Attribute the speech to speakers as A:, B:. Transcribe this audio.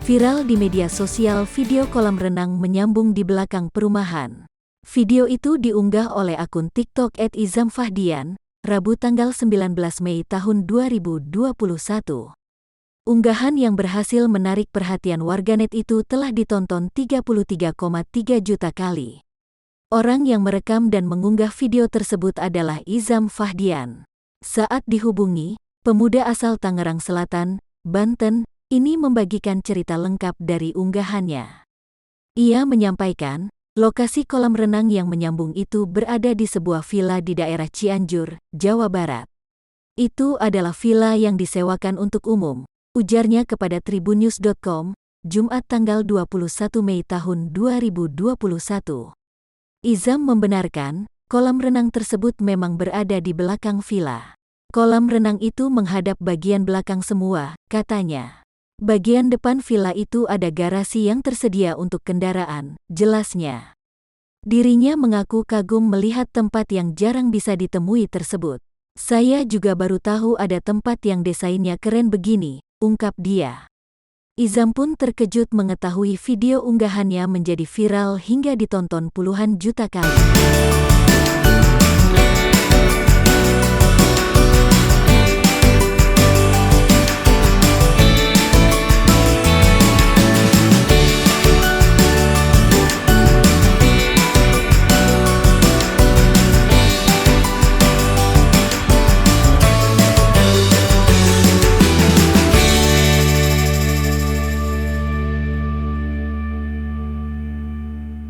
A: Viral di media sosial video kolam renang menyambung di belakang perumahan. Video itu diunggah oleh akun TikTok @izamfahdian, Rabu tanggal 19 Mei tahun 2021. Unggahan yang berhasil menarik perhatian warganet itu telah ditonton 33,3 juta kali. Orang yang merekam dan mengunggah video tersebut adalah Izam Fahdian. Saat dihubungi, pemuda asal Tangerang Selatan, Banten, ini membagikan cerita lengkap dari unggahannya. Ia menyampaikan, lokasi kolam renang yang menyambung itu berada di sebuah villa di daerah Cianjur, Jawa Barat. Itu adalah villa yang disewakan untuk umum, ujarnya kepada tribunnews.com, Jumat tanggal 21 Mei tahun 2021. Izam membenarkan, kolam renang tersebut memang berada di belakang villa. Kolam renang itu menghadap bagian belakang semua, katanya. Bagian depan villa itu ada garasi yang tersedia untuk kendaraan, jelasnya. Dirinya mengaku kagum melihat tempat yang jarang bisa ditemui tersebut. Saya juga baru tahu ada tempat yang desainnya keren begini, ungkap dia. Izam pun terkejut mengetahui video unggahannya menjadi viral hingga ditonton puluhan juta kali.